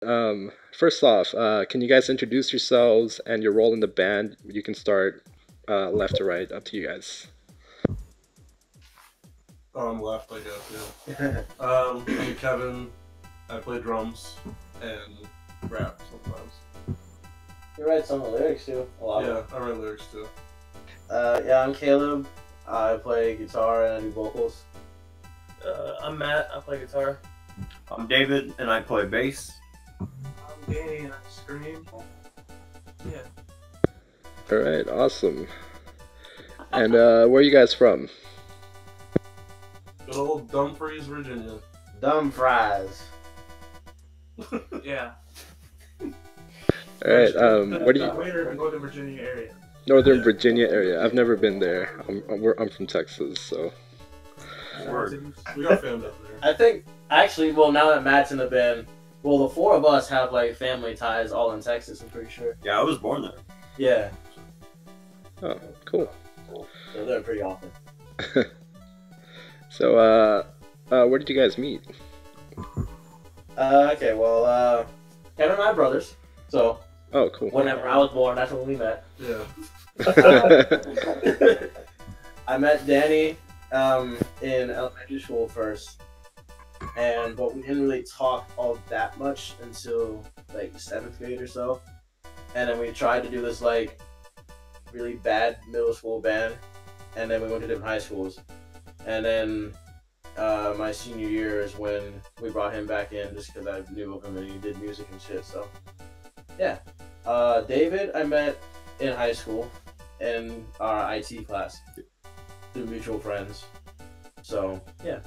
First off, can you guys introduce yourselves and your role in the band? You can start left to right, up to you guys. Left, I guess, yeah. I'm Kevin. I play drums and rap sometimes. You write some of the lyrics too, a lot Yeah, of them. I write lyrics too. Yeah, I'm Caleb. I play guitar and I do vocals. I'm Matt. I play guitar. I'm David, and I play bass. I'm Danny, and I scream. Yeah. All right, awesome. And where are you guys from? Good old Dumfries, Virginia. Dumb fries. Yeah. All right, what do you? Greater Northern Virginia area. Northern Virginia area. I've never been there. I'm from Texas, so. Word. We got fam down there. I think, actually, well, now that Matt's in the band, well, the four of us have, like, family ties all in Texas, I'm pretty sure. Yeah, I was born there. Yeah. Oh, cool. So they're pretty often. So, where did you guys meet? Okay, well, Kevin and I are brothers, so Oh, cool. whenever I was born, that's when we met. Yeah. I met Danny in elementary school first, but we didn't really talk all that much until like 7th grade or so, and then we tried to do this like really bad middle school band, and then we went to different high schools, and then my senior year is when we brought him back in just because I knew of him and he did music and shit. So yeah, David I met in high school in our IT class through mutual friends. So yeah,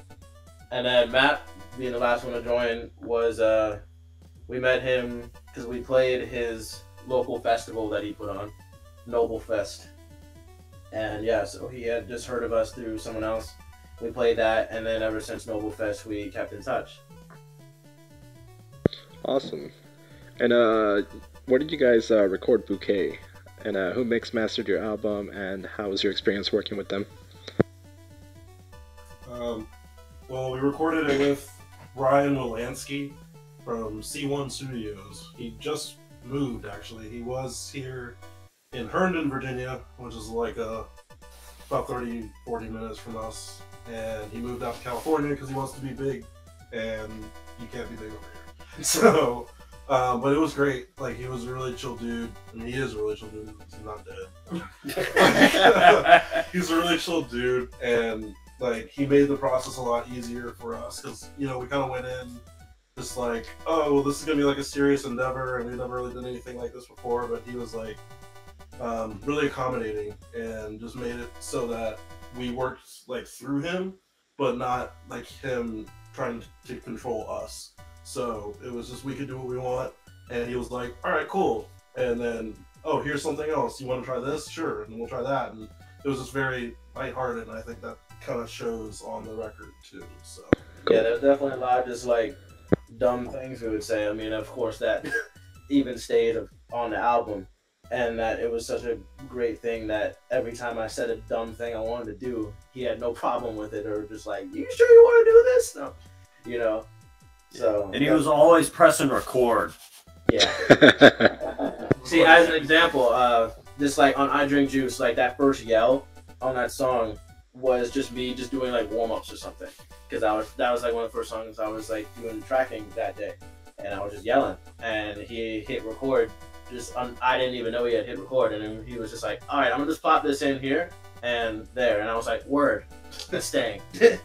and then Matt, being the last one to join, was we met him because we played his local festival that he put on, Noble Fest, and yeah, so he had just heard of us through someone else. We played that, and then ever since Noble Fest, we kept in touch. Awesome. And where did you guys record Bouquet? And who mixed mastered your album? And how was your experience working with them? Well, we recorded it with Ryan Wolanski from C1 Studios. He just moved, actually. He was here in Herndon, Virginia, which is like about 30, 40 minutes from us. And he moved out to California because he wants to be big, and you can't be big over here. So, but it was great. Like, he was a really chill dude. I mean, he is a really chill dude. He's not dead. He's a really chill dude, and like, he made the process a lot easier for us because, you know, we kind of went in just like, oh, well, this is gonna be like a serious endeavor, and we've never really done anything like this before. But he was like really accommodating and just made it so that we worked like through him, but not like him trying to control us. So it was just, we could do what we want, and he was like, all right, cool. And then, oh, here's something else. You want to try this? Sure. And we'll try that. And it was just very lighthearted, and I think that kind of shows on the record too. So Cool. Yeah, there's definitely a lot of just like dumb things we would say. I mean, of course, that even stayed on the album. And that it was such a great thing that every time I said a dumb thing I wanted to do, he had no problem with it, or just like, you sure you want to do this? No, you know. So. And he was always pressing record. Yeah. See, as an example, just like on I Drink Juice, like that first yell on that song was just me just doing like warm ups or something, because that was like one of the first songs I was like doing tracking that day, and I was just yelling, and he hit record. I didn't even know he had hit record, and then he was just like, all right, I'm gonna just pop this in here and there, and I was like, word, it's staying. Yeah,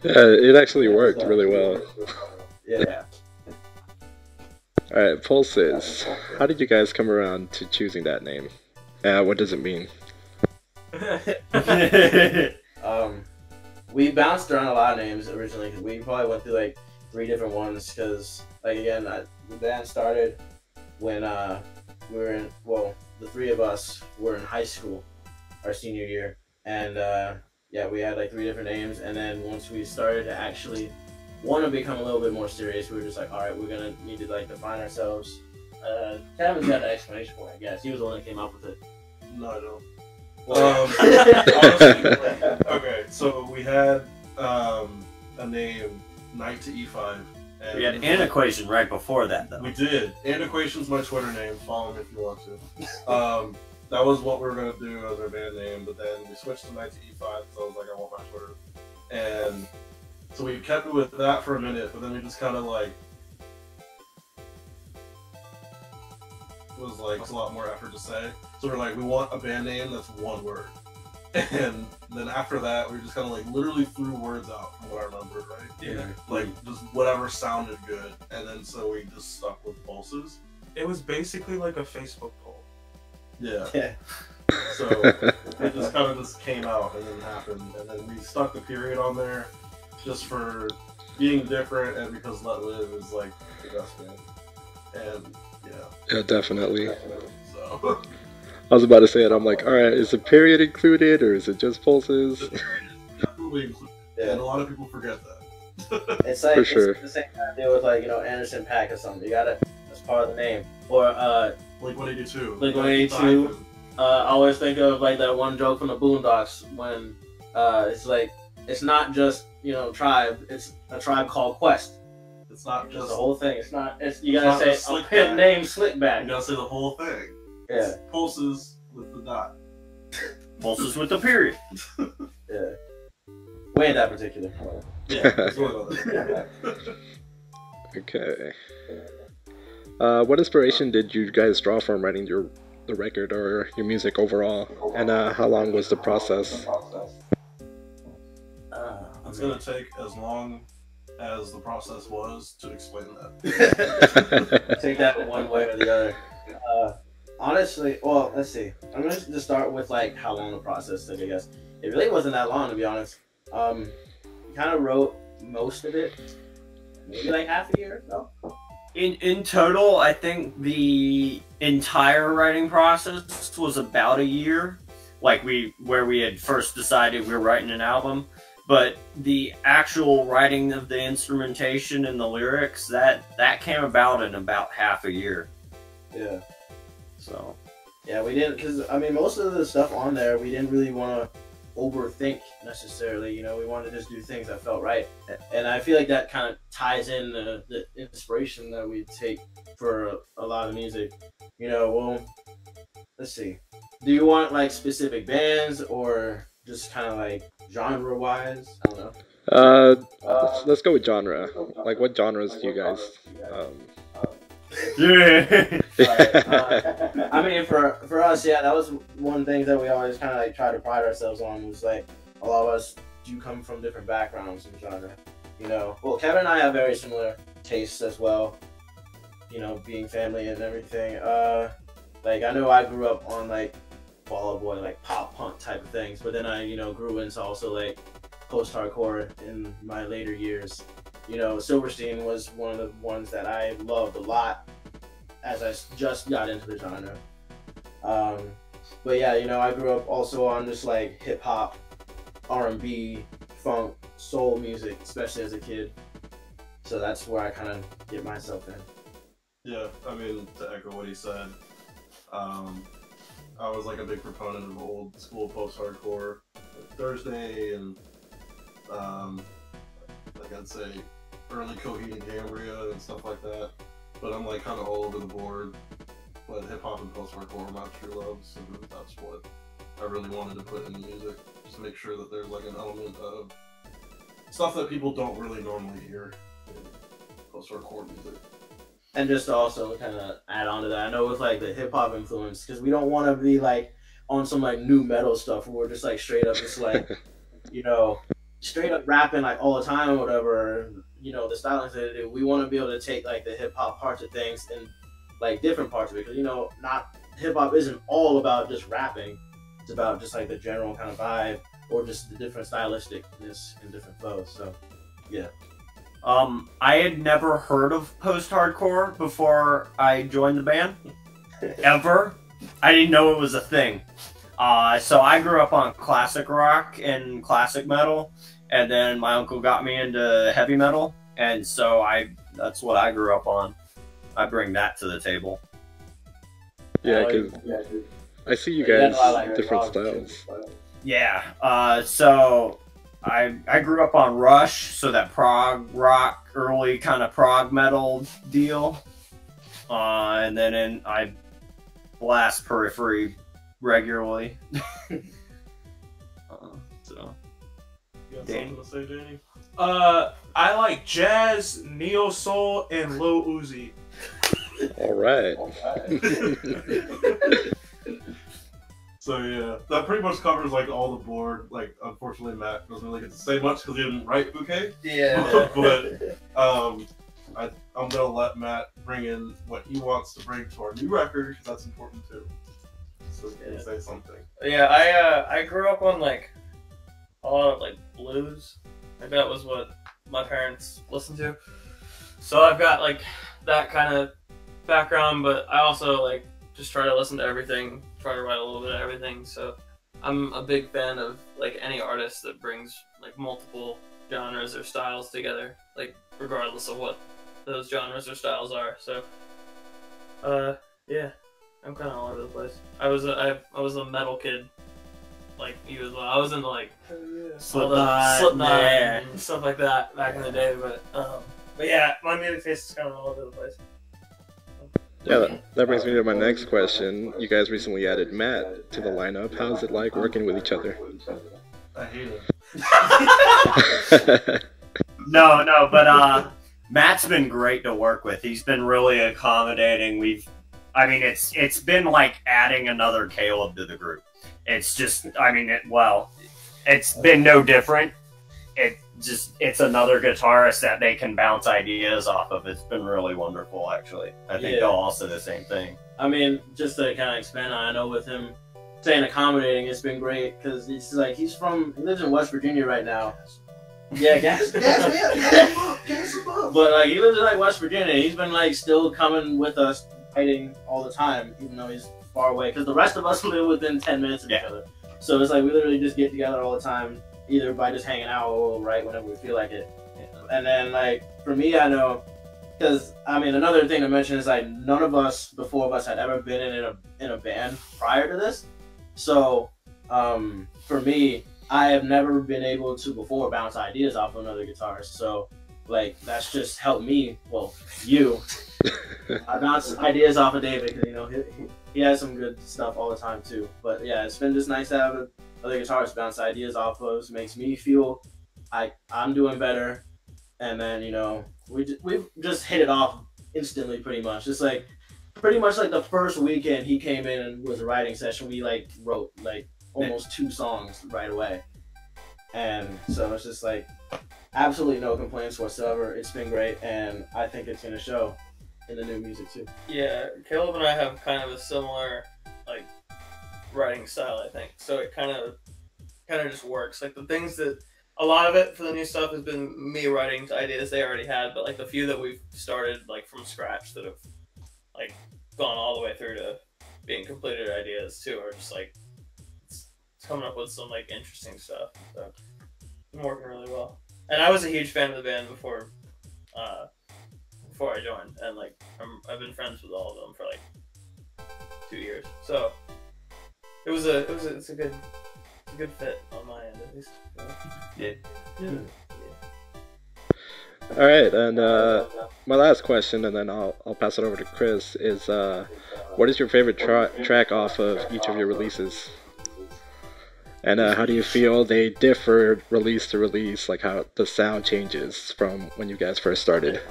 it actually worked really well. Yeah. Alright, Pulses. How did you guys come around to choosing that name? What does it mean? We bounced around a lot of names originally, because we probably went through like 3 different ones, because like again, the band started when we were in, well, the 3 of us were in high school our senior year, and yeah, we had like 3 different names, and then once we started to actually want to become a little bit more serious, we were just like, all right, we're gonna need to like define ourselves. Kevin's got an explanation for it, I guess. He was the one that came up with it. no, I don't. Honestly, Okay, so we had a name, Knight to E5, And We had Antiquation right before that, though. We did. Antiquation's my Twitter name. Follow me if you want to. That was what we were gonna do as our band name, but then we switched to 19E5, so I was like, I want my Twitter. And so we kept it with that for a minute, but then we just kind of like was like it's a lot more effort to say. So we're like, we want a band name that's one word. And then after that, we just kind of like literally threw words out from what I remembered, right? Yeah. Like just whatever sounded good, and then so we just stuck with Pulses. It was basically like a Facebook poll. Yeah. Yeah. So it just kind of just came out and then happened, and then we stuck the period on there just for being different and because Let Live is like the best band. And Yeah, definitely. so I was about to say it. I'm like, all right, is the period included or is it just pulses? the period is definitely included, and a lot of people forget that. It's like For sure. it's the same kind of deal with like Anderson .Paak or something. You gotta that's part of the name. Or Blink-182. Blink-182. I always think of like that one joke from the Boondocks when it's like it's not just Tribe. It's a tribe called Quest. It's not It's just the whole thing. It's not. You not gotta just say a Slickback. pimp named You Slickback. gotta say the whole thing. Yeah. It's Pulses with the dot. Pulses with the period. Yeah. Way that particular. Yeah, that's what it is. Okay. What inspiration did you guys draw from writing the record or your music overall? And how long was the process? It's gonna take as long as the process was to explain that. Take that one way or the other. Honestly, well, let's see. I'm gonna just start with like how long the process took. I guess it really wasn't that long, to be honest. Kind of wrote most of it, maybe like half a year or so. In total, I think the entire writing process was about a year. Like where we had first decided we were writing an album, but the actual writing of the instrumentation and the lyrics that came about in about half a year. Yeah. So Yeah, we didn't, because I mean, most of the stuff on there, we didn't really want to overthink necessarily. We wanted to just do things that felt right, and I feel like that kind of ties in the inspiration that we take for a lot of music. Well, let's see. Do you want like specific bands or just kind of like genre wise? I don't know. Let's go with genre. Like, what genres do you guys? yeah. I mean, for us, yeah, that was one thing that we always kind of like try to pride ourselves on, was like a lot of us do come from different backgrounds in genre. Well, Kevin and I have very similar tastes as well. Being family and everything. Like I know I grew up on like Fall Out Boy, like pop punk type of things, but then I grew into also like post-hardcore in my later years. Silverstein was one of the ones that I loved a lot as I just got into the genre. But yeah, I grew up also on just like hip hop, R&B, funk, soul music, especially as a kid. So that's where I kind of get myself in. Yeah, I mean, to echo what he said, I was like a big proponent of old school post-hardcore, like Thursday, and like I'd say early Coheed and Cambria and stuff like that. But I'm like kind of all over the board. But hip hop and post-hardcore are my true loves, and that's what I really wanted to put in the music, just to make sure that there's like an element of stuff that people don't really normally hear in post-hardcore music. And just to also kind of add on to that, I know with like the hip hop influence, because we don't want to be like on some like new metal stuff where we're just like straight up just like, straight up rapping like all the time or whatever, the stylings that they do. We want to be able to take like the hip hop parts of things and like different parts of it, because not hip hop isn't all about just rapping. It's about just like the general kind of vibe or just the different stylisticness and different flows. So yeah. I had never heard of post-hardcore before I joined the band. Ever. I didn't know it was a thing. So I grew up on classic rock and classic metal, and then my uncle got me into heavy metal, and so that's what I grew up on. I bring that to the table. Yeah, because I see you guys different styles. Yeah. So I grew up on Rush, so that prog rock, early kind of prog metal deal. And then I blast Periphery regularly. So, You got Danny? something to say, Danny? I like jazz, neo soul, and low Uzi. All right. So yeah, that pretty much covers like all the board. Like, unfortunately, Matt doesn't really get to say much because he didn't write Bouquet. Yeah. But I'm gonna let Matt bring in what he wants to bring to our new record because that's important too. So he can say something. Yeah, I grew up on like a lot of like blues. Like that was what my parents listened to. So I've got like that kind of background, but I also like just try to listen to everything, try to write a little bit of everything. So I'm a big fan of like any artist that brings like multiple genres or styles together, like regardless of what those genres or styles are. So yeah, I'm kind of all over the place. I was a metal kid, like you as well. I was into like Slipknot yeah. and stuff like that back in the day. But yeah, my music taste is kind of all over the place. Yeah, that brings me to my next question. You guys recently added Matt to the lineup. How's it like working with each other? I hate it. No, but Matt's been great to work with. He's been really accommodating. It's been like adding another Caleb to the group. It's just, it's been no different. It's another guitarist that they can bounce ideas off of. It's been really wonderful, actually. I think they'll all say the same thing. I mean, just to kind of expand on, I know with him saying accommodating, it's been great because it's like he lives in West Virginia right now. Yeah, gas me up. But like he lives in like West Virginia. He's been like still coming with us, fighting all the time, even though he's far away. Because the rest of us live within 10 minutes of each other. So it's like we literally just get together all the time, either by just hanging out or we'll write whenever we feel like it. And then like for me, I know, because I mean another thing to mention is like none of us, the four of us, had ever been in a band prior to this. So for me, I have never been able to before bounce ideas off of another guitarist. So like that's just helped me. Well, I bounce ideas off of David because you know he has some good stuff all the time too. But yeah, it's been just nice to have other guitarists bounce ideas off of. It makes me feel I'm doing better, and then you know we've just hit it off instantly pretty much. Just like pretty much like the first weekend he came in and was a writing session, we like wrote like almost 2 songs right away. And so it's just like absolutely no complaints whatsoever. It's been great, and I think it's gonna show in the new music too. Yeah, Caleb and I have kind of a similar like writing style, I think. So it kind of just works. Like the things that a lot of it for the new stuff has been me writing ideas they already had, but like the few that we've started like from scratch that have like gone all the way through to being completed ideas too are just like it's coming up with some like interesting stuff. So it's been working really well. And I was a huge fan of the band before I joined, and like I've been friends with all of them for like 2 years. So it's a good fit on my end at least. Yeah. All right, and my last question, and then I'll pass it over to Chris, is what is your favorite track off of each of your releases? And how do you feel they differ release to release, like how the sound changes from when you guys first started?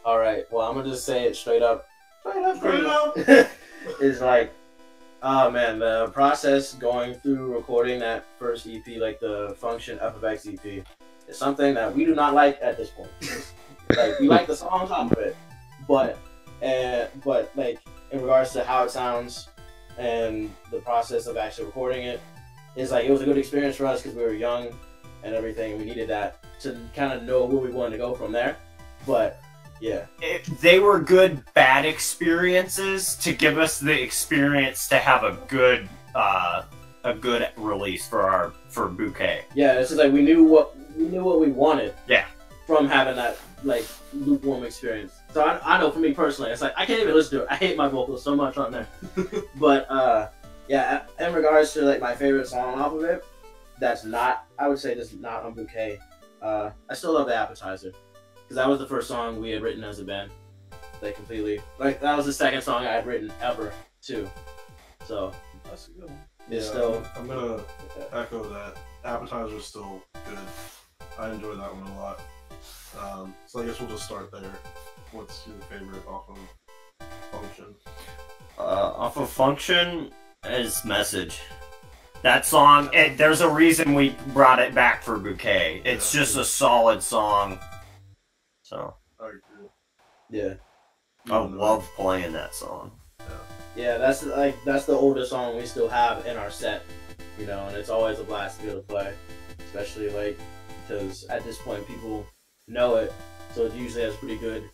All right, well I'm gonna just say it straight up. It's like, oh man, the process going through recording that first EP, like the Function FFX EP, is something that we do not like at this point. Like we like the songs off of it, but like in regards to how it sounds and the process of actually recording it, is like it was a good experience for us because we were young and everything. We needed that to kind of know where we wanted to go from there. But yeah, they were good bad experiences to give us the experience to have a good release for Bouquet. Yeah, it's just like we knew what we wanted. Yeah. From having that like lukewarm experience. So I know for me personally, it's like I can't even listen to it. I hate my vocals so much on there. But Yeah, in regards to like my favorite song off of it, that's not. I would say that's not on Bouquet. I still love the Appetizer because that was the first song we had written as a band. Like completely, like that was the second song I had written ever too. So That's a good one. it's Yeah, still. I'm gonna echo that. Appetizer is still good. I enjoy that one a lot. So I guess we'll just start there. What's your favorite off of Function? Off of Function is Message. That song, there's a reason we brought it back for Bouquet. It's just a solid song. So, I agree. Yeah. I love playing that song. Yeah, that's the oldest song we still have in our set, you know, and it's always a blast to be able to play, especially like because at this point people know it, so it usually has pretty good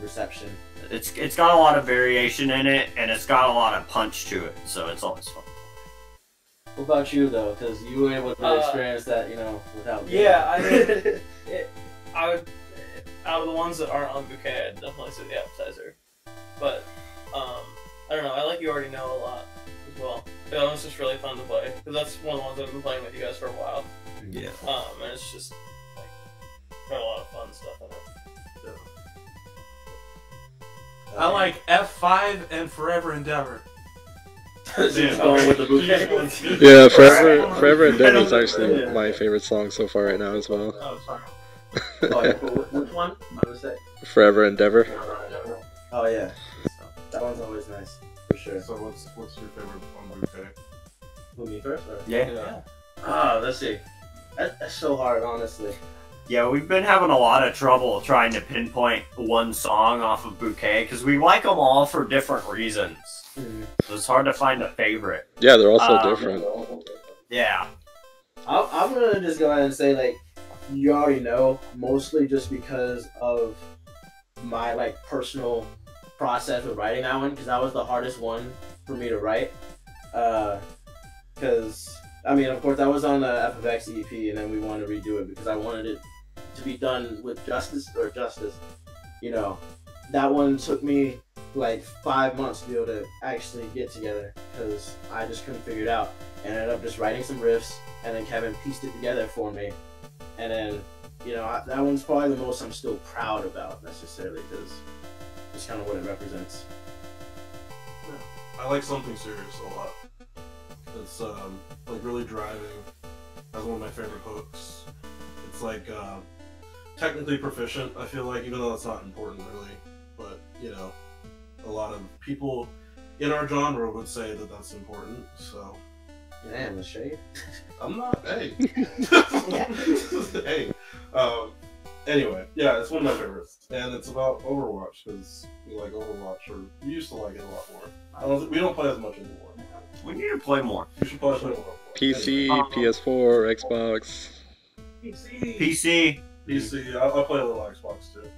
reception. It's got a lot of variation in it, and it's got a lot of punch to it, so it's always fun. What about you though? Because you were able to experience that, you know, without. Yeah, I mean, I would. Out of the ones that aren't on Bouquet, I'd definitely say the Appetizer. But I don't know. I like You Already Know a lot as well. That one's just really fun to play because that's one of the ones I've been playing with you guys for a while. Yeah. And it's just like got a lot of fun stuff in it. I like F5 and Forever Endeavor. Just going with the Bouquet ones. Yeah, Forever Endeavor is actually my favorite song so far right now as well. Oh, sorry. Oh, yeah. Which one? I would say. Forever Endeavor. Oh yeah, that one's always nice for sure. So what's your favorite on Bouquet? Who, me first? Or? Yeah. Let's see. That's so hard, honestly. Yeah, we've been having a lot of trouble trying to pinpoint one song off of Bouquet because we like them all for different reasons. So it's hard to find a favorite. Yeah, they're all so different. Yeah. I'm gonna just go ahead and say like You Already Know, mostly just because of my like personal process with writing that one, because that was the hardest one for me to write. Because I mean, of course, that was on the FFX EP, and then we wanted to redo it because I wanted it to be done with justice. You know, that one took me like 5 months to be able to actually get together because I just couldn't figure it out. And I ended up just writing some riffs, and then Kevin pieced it together for me. And then, you know, that one's probably the most I'm still proud about necessarily because it's kind of what it represents. I like Something Serious a lot. It's like really driving. That's one of my favorite hooks. It's like technically proficient, I feel like, even though that's not important really. But, you know, a lot of people in our genre would say that that's important, so. Damn, the shade. I'm not, hey. Hey. Anyway, yeah, it's one of my favorites. And it's about Overwatch, because we like Overwatch, or we used to like it a lot more. We don't play as much anymore. We need to play more. You should play more. PC, PS4, Xbox. PC. PC, I play a little Xbox too.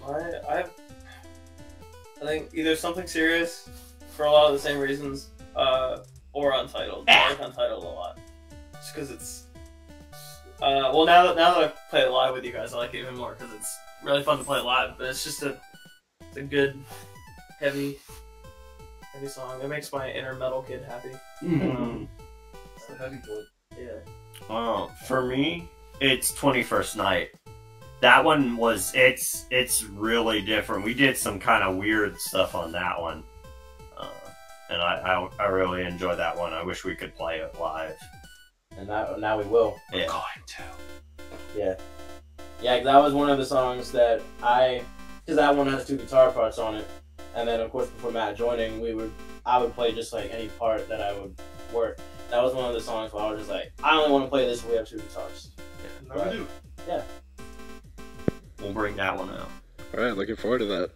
I think either Something Serious for a lot of the same reasons, or Untitled. I like Untitled a lot, just because it's. Well, now that I play it live with you guys, I like it even more because it's really fun to play live. But it's just it's a good, heavy song. It makes my inner metal kid happy. It's the heavy boy. Yeah. Well, for me, it's 21st Night. That one it's really different. We did some kind of weird stuff on that one, and I really enjoy that one. I wish we could play it live. And now we will. Yeah. Going to. Yeah. Yeah, that was one of the songs that because that one has 2 guitar parts on it, and then of course before Matt joining, I would play just like any part that I would work. That was one of the songs where I was just like, I only want to play this if we have 2 guitars. Yeah, now we do. Yeah. We'll bring that one out. Alright, looking forward to that.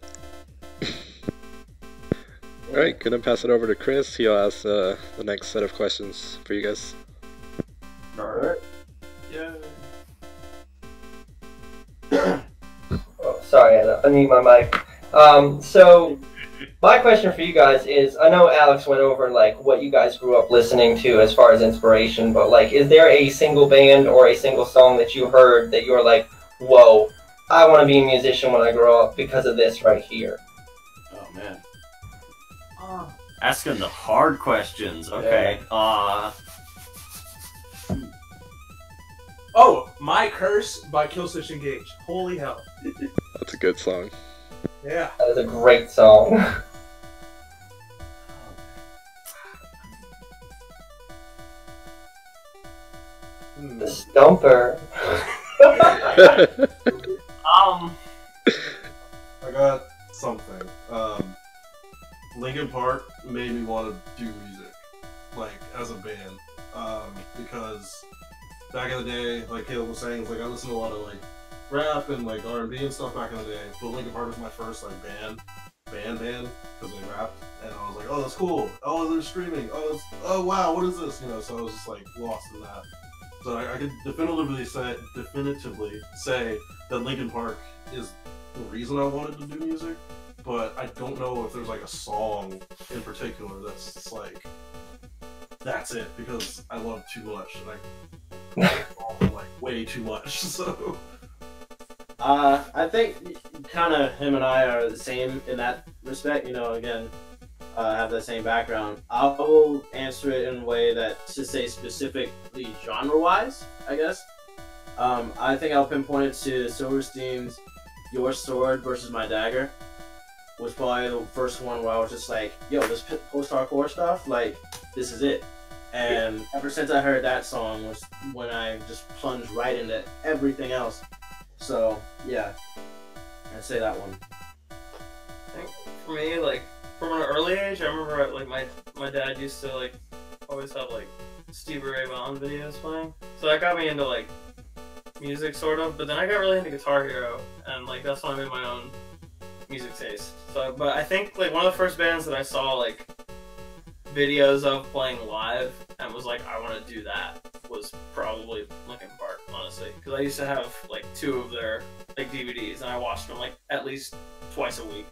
Alright, gonna pass it over to Chris. He'll ask the next set of questions for you guys. Alright. Yeah. Oh, sorry, I need my mic. So my question for you guys is, I know Alex went over like what you guys grew up listening to as far as inspiration, but like, is there a single band or a single song that you heard that you were like, whoa, I want to be a musician when I grow up because of this right here? Oh man. Asking the hard questions. Okay. Oh, My Curse by Killswitch Engage. Holy hell. That's a good song. Yeah. That is a great song. The Stumper. I got something. Linkin Park made me want to do music, like as a band, because back in the day, like Caleb was saying, like I listened to a lot of like rap and like R&B and stuff back in the day. But Linkin Park was my first like band, because they rapped, and I was like, oh, that's cool. Oh, they're streaming. Oh wow, what is this? You know, so I was just like lost in that. So I could definitively say that Linkin Park is the reason I wanted to do music, but I don't know if there's like a song in particular that's just like that's it, because I love too much and I like way too much. So I think kind of him and I are the same in that respect. You know, again, have the same background. I will answer it in a way that to say specifically genre-wise, I guess. I think I'll pinpoint it to Silverstein's Your Sword versus My Dagger. Was probably the first one where I was just like, yo, this post-hardcore stuff, like, this is it. And ever since I heard that song was when I just plunged right into everything else. So, yeah, I'd say that one. I think for me, like, from an early age, I remember like my dad used to like always have like Stevie Ray Vaughan videos playing, so that got me into like music sort of. But then I got really into Guitar Hero, and like that's when I made my own music taste. So, but I think like one of the first bands that I saw like videos of playing live and was like, I want to do that, was probably Linkin Park, honestly, because I used to have like 2 of their like DVDs, and I watched them like at least twice a week.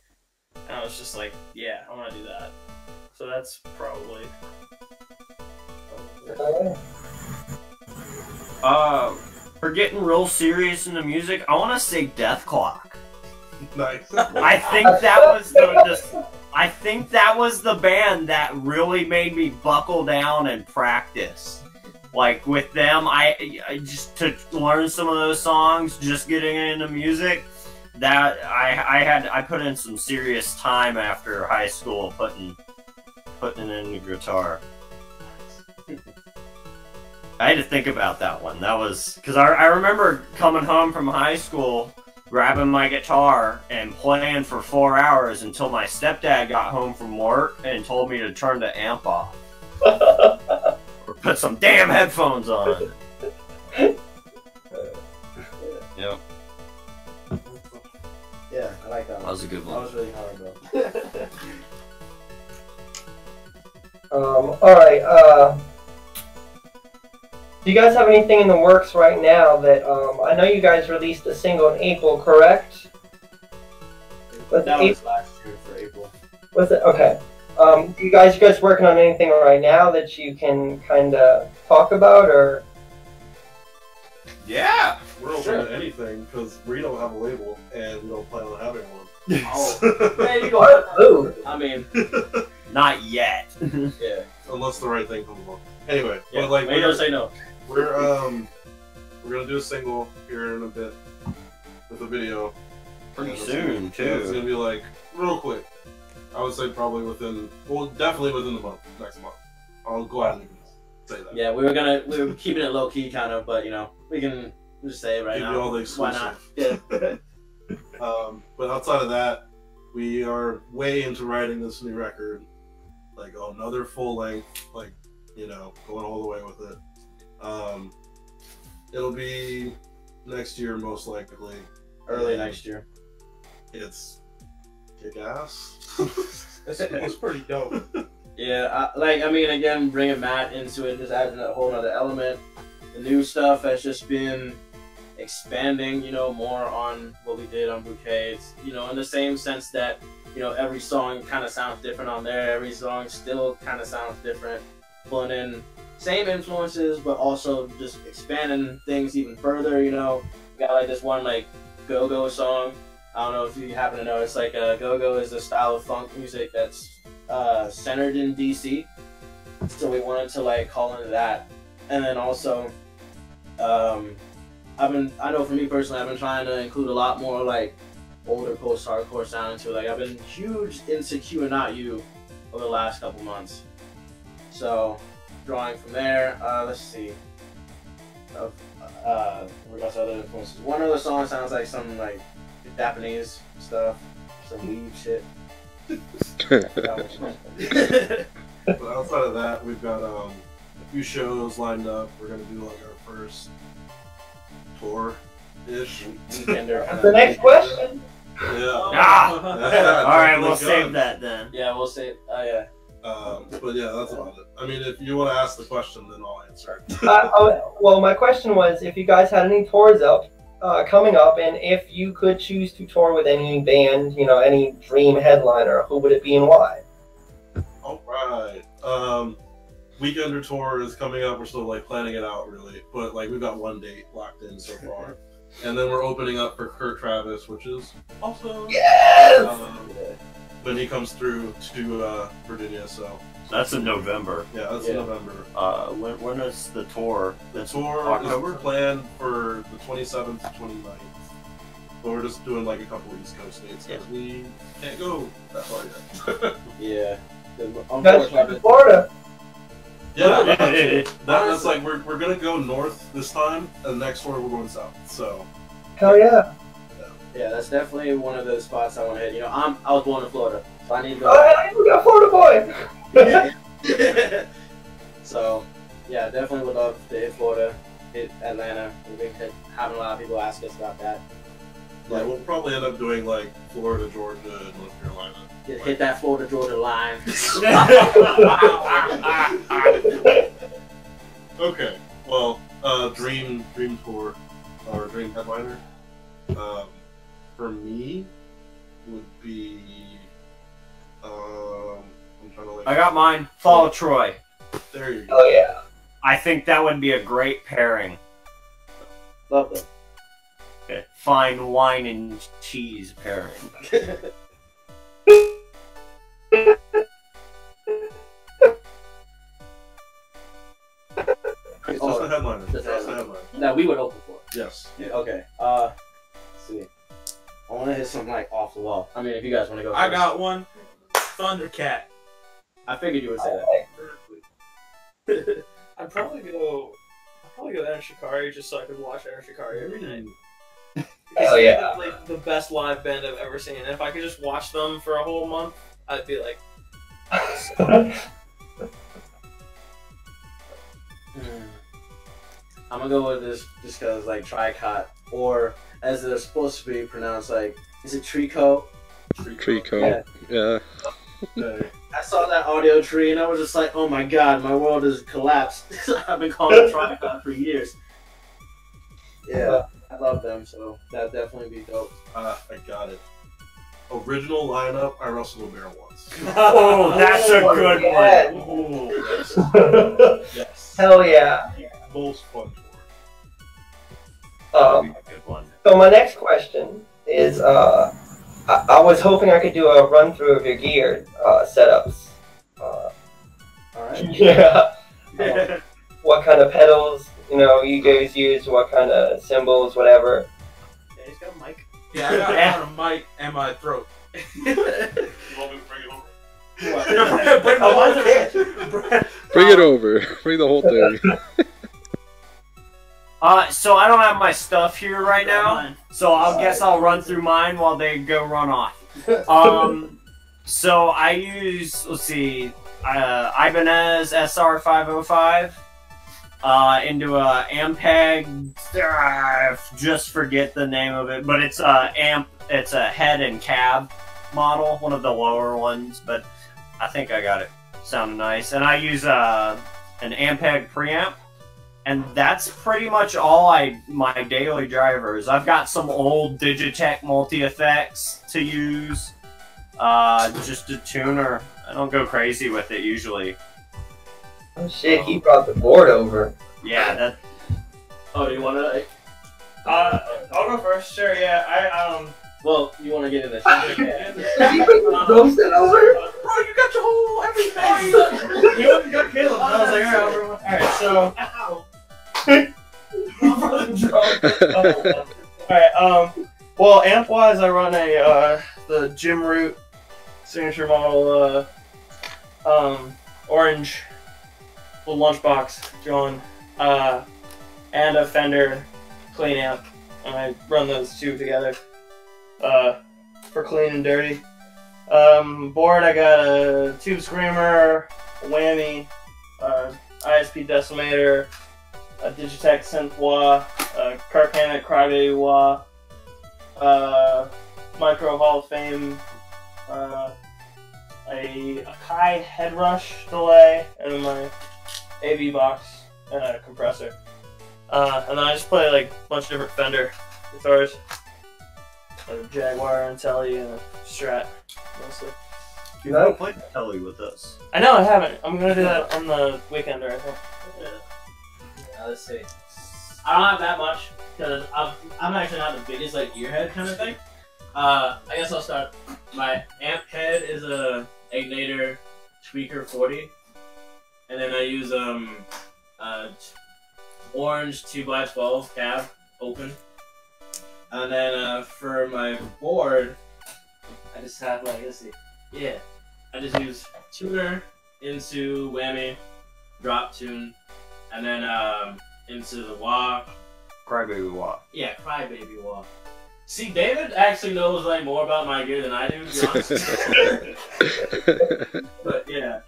And I was just like, yeah, I want to do that. So that's probably. For getting real serious into music, I want to say Death Clock. nice. I think that was the band that really made me buckle down and practice. Like with them, I just to learn some of those songs, just getting into music. That I put in some serious time after high school putting in the guitar. I had to think about that one. That was because I remember coming home from high school, grabbing my guitar and playing for 4 hours until my stepdad got home from work and told me to turn the amp off or put some damn headphones on. Yep. Yeah, I like that one. That was a good one. That was really hard, though. Alright, do you guys have anything in the works right now that, I know you guys released a single in April, correct? That was last year for April. Was it? Okay. You guys working on anything right now that you can kind of talk about, or? Yeah. We're open Sure. to anything because we don't have a label and we don't plan on having one. Oh, there you go. I mean, Not yet. yeah. Unless the right thing comes along. Anyway, Yeah, but like maybe don't say no. we're gonna do a single here in a bit with a video. Pretty And soon, It's too. gonna be like real quick. I would say probably definitely within the month, next month. I'll go ahead and say that. Yeah, we were keeping it low key, kind of, but you know, we can just say it right Give now. you all the Why exclusive. not? Yeah. But outside of that, we are way into writing this new record, like another full length, like, you know, going all the way with it. It'll be next year most likely. Early next year. It's kick ass. It's pretty dope. Yeah, I mean, again, bringing Matt into it, just adding a whole other element. The new stuff has just been expanding, you know, more on what we did on Bouquet. It's, you know, in the same sense that, you know, every song kind of sounds different on there. Every song still kind of sounds different. Pulling in same influences, but also just expanding things even further, you know. We got like this one, like, go-go song. I don't know if you happen to know, it's like go-go is a style of funk music that's centered in DC, so we wanted to like call into that, and then also, I know for me personally, I've been trying to include a lot more like older post-hardcore sound into it. Like I've been huge into Q and Not You over the last couple months. So drawing from there, let's see. Regards to other influences. One of the songs sounds like some like Japanese stuff, some weed shit. But outside of that, we've got a few shows lined up. We're gonna do like our first tour-ish. The next question. Yeah. Alright, we'll save that then. Yeah, we'll save. Yeah. But yeah, that's about it. I mean, if you want to ask the question, then I'll answer. Well, my question was if you guys had any tours coming up, and if you could choose to tour with any band, you know, any dream headliner, who would it be and why? All right. Weekender tour is coming up. We're still like planning it out really, but like we've got one date locked in so far, and then we're opening up for Kurt Travis, which is awesome. Yes. When he comes through to Virginia, so That's in November. yeah, that's in November. When is the tour? The tour October? is planned for the 27th to 29th. But we're just doing like a couple of East Coast states because we can't go that far yet. Yeah. That's from Florida. Yeah, that's like we're gonna go north this time, and the next tour we're going south. So Hell yeah. Yeah, that's definitely one of the spots I want to hit. You know, I was born in Florida, so I need to go. Oh, yeah, you got Florida boy. So, yeah, definitely would love to hit Florida, hit Atlanta. We've been having a lot of people ask us about that. yeah, we'll probably end up doing like Florida, Georgia, and North Carolina. Hit that Florida Georgia line. Okay, well, dream tour or dream headliner. For me, would be I'm trying to like. I got mine. Fall Troy. There you go. Oh yeah. I think that would be a great pairing. Love them. Okay. Fine wine and cheese pairing. It's just a headliner. Just a headliner. That we would open for. Yes. Yeah, okay. Let's see. I want to hit something like off the wall. I mean, if you guys want to go first. I got one. Thundercat. I figured you would say that. I'd probably go Enter Shikari just so I could watch Enter Shikari every night. Hell yeah. It's like the best live band I've ever seen. And if I could just watch them for a whole month, I'd be like, I'm gonna go with this just because, like, Tricot, or as they're supposed to be pronounced, like, is it Trico? Trico. Yeah. Okay. I saw that audio tree and I was just like, oh my god, my world has collapsed. I've been calling it Tricot for years. Yeah, I love them, so that'd definitely be dope. I got it. Original lineup, I wrestled a bear once. Oh, that's a good yeah. one. Ooh, yes. Yes. Hell yeah. Most fun That'd be a good one. So my next question is, I was hoping I could do a run through of your gear setups. Alright. Yeah. What kind of pedals, you know, you guys use? What kind of cymbals, whatever. yeah, he's got a mic. Yeah, I got a mic and my throat. You want me to bring it over? Bring the whole thing. Bring it over. Bring the whole thing. So I don't have my stuff here right now, so I guess I'll run through mine while they go run off. So I use, let's see, Ibanez SR505 into a Ampeg, just forget the name of it, but it's it's a head and cab model, one of the lower ones, but I think I got it sounding nice. And I use an Ampeg preamp. And that's pretty much all my daily drivers. I've got some old Digitech multi-effects to use. Just a tuner. I don't go crazy with it usually. Oh shit, he brought the board over. Yeah, that. Oh, do you want to? I'll go first. Sure. Yeah. Well, you want to get in the shit? He brought the roasted over? bro, you got your whole everything. You wouldn't got Caleb. I was like, alright, so. Alright, well, amp-wise, I run the Gym Root signature model, orange little lunchbox, John, and a Fender clean amp, and I run those two together, for clean and dirty. Board, I got a Tube Screamer, a Whammy, ISP Decimator, a Digitech Synth Wah, a Carcanic Crybaby Wah, Micro Hall of Fame, a Kai Headrush delay, and then my AV box and a compressor. And then I just play like a bunch of different Fender guitars, a Jaguar and Telly and a Strat mostly. You never played Telly with us. I know I haven't. I'm gonna do that on the weekender, I think. Yeah, let's see. I don't have that much because I'm actually not the biggest like earhead kind of thing. I guess I'll start. My amp head is a Ignator Tweaker 40, and then I use orange 2x12 cab open, and then for my board, I just have like I just use tuner into Whammy, drop tune, and then into the wah. Crybaby Wah. Yeah, Crybaby Wah. See, David actually knows like more about my gear than I do, to be honest. But yeah,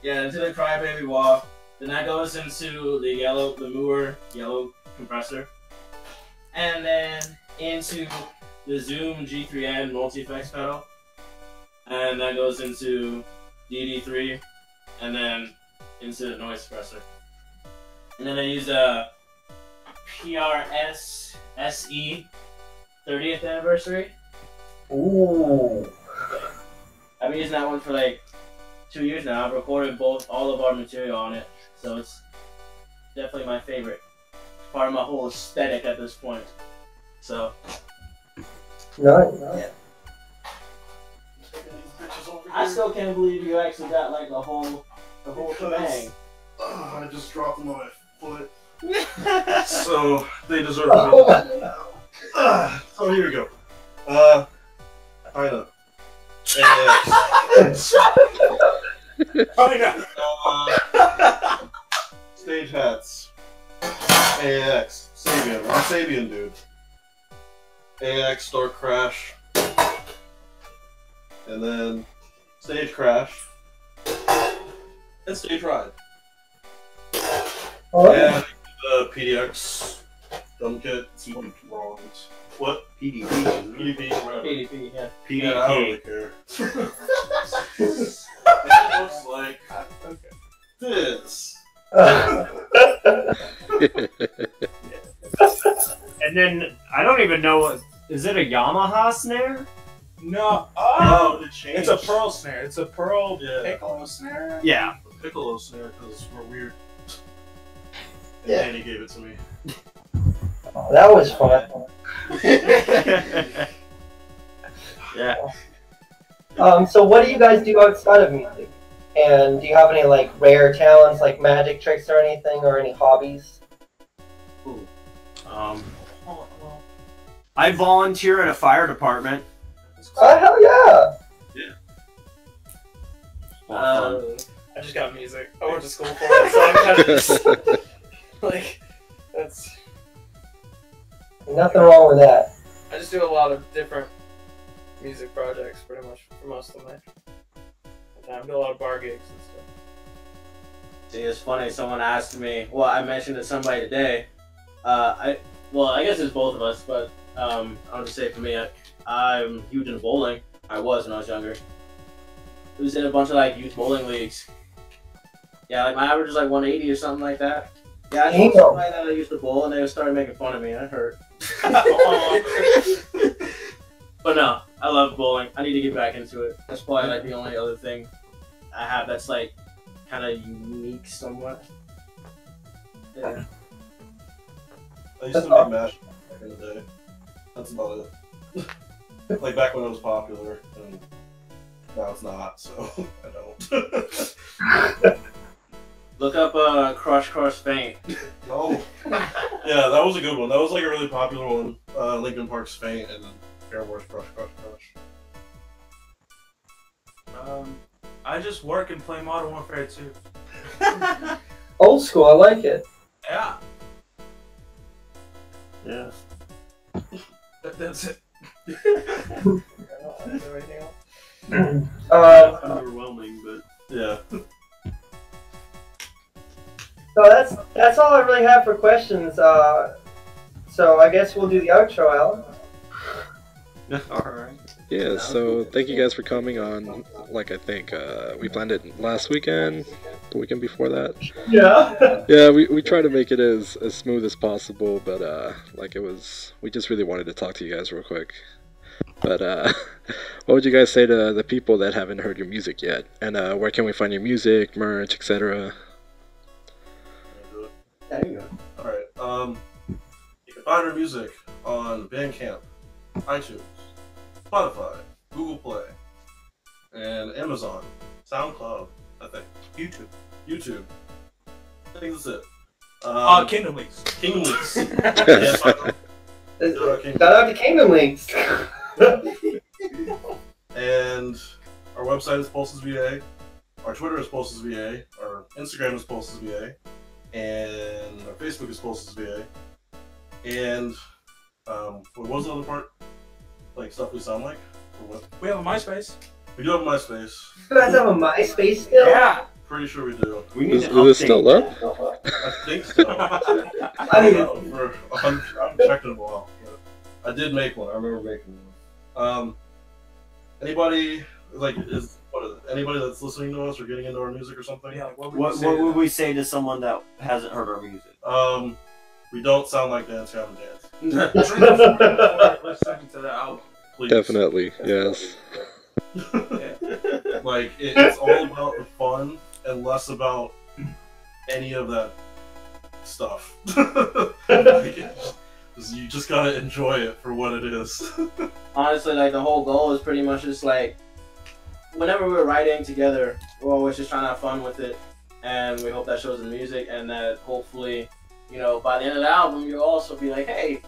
into the Crybaby Wah. Then that goes into the Moore yellow compressor, and then into the Zoom G3N multi-effects pedal, and that goes into DD3, and then into the noise suppressor. And then I use a PRS SE 30th anniversary. Ooh. I've been using that one for like 2 years now. I've recorded all of our material on it, so it's definitely my favorite. Part of my whole aesthetic at this point. So. Nice. Yeah. I still can't believe you actually got like the whole thing. I just dropped them on my foot. So they deserve to be. So here we go. Kinda. Stage hats. AX. Sabian. I'm a Sabian dude. AX Dark Crash. And then Stage Crash. And Stage Ride. And the PDX drum kit. Wrong. What? PDP. PDP. Whatever. PDP, yeah. PDP. Yeah, I don't really care. It looks like this. And then I don't even know what is it a Yamaha snare? No, Oh, it changed. it's a pearl snare. It's a pearl Yeah. piccolo snare. Yeah. Piccolo snare because we're weird. And Yeah. Danny gave it to me. That was fun. Yeah. So what do you guys do outside of music? And do you have any like rare talents, like magic tricks or anything, or any hobbies? I volunteer at a fire department. Oh hell yeah! I just got music. I went to school for it, so I'm kind of just, like, that's. Nothing wrong with that. I just do a lot of different music projects, pretty much, for most of my time. I do a lot of bar gigs and stuff. See, it's funny. Someone asked me. Well, I mentioned to somebody today. I guess it's both of us, but I'll just say for me, I'm huge into bowling. I was when I was younger. I was in a bunch of like youth bowling leagues. Yeah, like my average was like 180 or something like that. Yeah, I told somebody that I used to bowl, and they started making fun of me. I hurt. But no, I love bowling. I need to get back into it. That's probably like the only other thing I have that's like kind of unique somewhat. Yeah. I used to make mash back in the day. That's about it. Like back when it was popular. And No, it's not. So I don't. Look up Crush Faint. No. Yeah, that was a good one. That was like a really popular one. Linkin Park's Faint and Paramore's Crush. I just work and play Modern Warfare 2. Old school, I like it. Yeah, Yeah. that's it. Underwhelming, but Yeah. So that's all I really have for questions. So I guess we'll do the outro, Alan. alright. Yeah, so thank you guys for coming on. Like, I think we planned it last weekend, the weekend before that. Yeah. Yeah, we try to make it as smooth as possible, but like we just really wanted to talk to you guys real quick. But what would you guys say to the people that haven't heard your music yet? And where can we find your music, merch, etc.? There you go. Alright, you can find our music on BANDCAMP, iTunes, Spotify, Google Play, and Amazon, SoundCloud, I think. YouTube. I think that's it. Kingdom Leaks. Kingdom Leaks. Shout out to Kingdom Leaks. And our website is PulsesVA. Our Twitter is PulsesVA. Our Instagram is PulsesVA. And our Facebook is PulsesVA. And what was the other part? Like stuff we sound like? Or what? We have a MySpace. We do have a MySpace. You guys have a MySpace still? Yeah. Pretty sure we do. We need Is to it still update up? that. I think so. I mean, I haven't checked in a while. But I did make one. I remember making one. Anybody anybody that's listening to us or getting into our music or something? Yeah, what What would we say to someone that hasn't heard our music? We don't sound like BANDCAMP and Dance. Listen to the album. Please. Definitely, yes. Like it's all about the fun and less about any of that stuff. You just gotta enjoy it for what it is. Honestly, like the whole goal is pretty much just like whenever we're writing together, we're always just trying to have fun with it, and we hope that shows in the music, and that hopefully, you know, by the end of the album, you'll also be like, hey,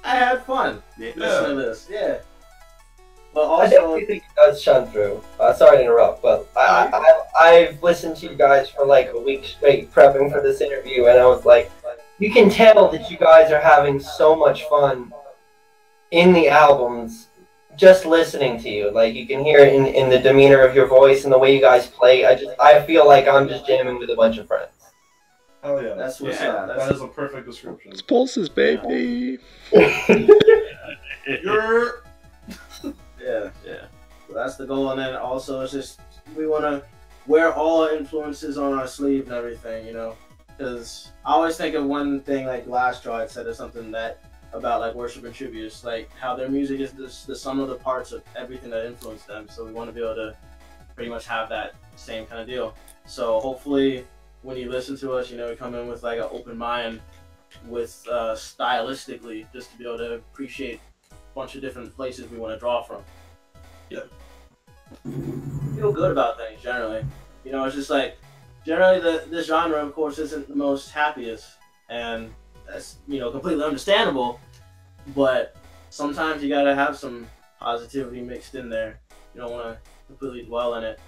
I had fun listening to this, yeah. But I also, definitely think it does shine through. Sorry to interrupt, but I've listened to you guys for like a week straight prepping for this interview, and I was like, you can tell that you guys are having so much fun in the albums just listening to you. Like, you can hear it in the demeanor of your voice and the way you guys play. I feel like I'm just jamming with a bunch of friends. Hell yeah. that's what's Yeah, up. That is a perfect description. It's Pulses, baby! You're... Yeah. So that's the goal, and then also it's just we want to wear all our influences on our sleeve and everything, you know. Because I always think of one thing like Last Draw had said or something that about like worship and tributes, like how their music is the sum of the parts of everything that influenced them. So we want to be able to pretty much have that same kind of deal. So hopefully when you listen to us, you know, we come in with like an open mind with stylistically, just to be able to appreciate a bunch of different places we want to draw from. Yeah. Feel good about things generally. You know, it's just like generally this genre, of course, isn't the most happiest, and that's, you know, completely understandable. But sometimes you gotta have some positivity mixed in there. You don't want to completely dwell in it.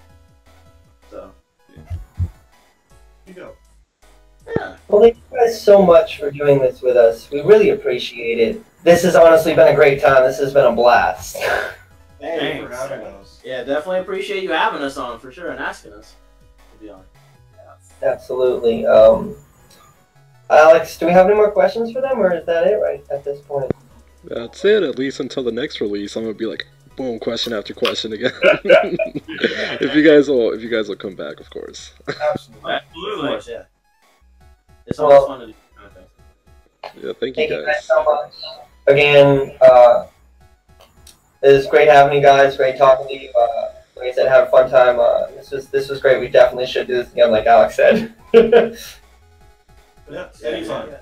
So. Here you go. Yeah. Well, thank you guys so much for doing this with us. We really appreciate it. This has honestly been a great time. This has been a blast. Thank you for having us. Yeah, definitely appreciate you having us on for sure and asking us to be on. Absolutely. Alex, do we have any more questions for them, or is that it right at this point? That's it, at least until the next release. I'm gonna be like, boom, question after question again. if you guys will come back, of course. Absolutely. Of Absolutely. course, yeah. It's always fun to do that kind of thing. Yeah, thank Thank you you guys guys. so much. Again, it was great having you guys. Great talking to you. Like I said, have a fun time. This was great. We definitely should do this again, like Alex said. Yeah, anytime. Yeah.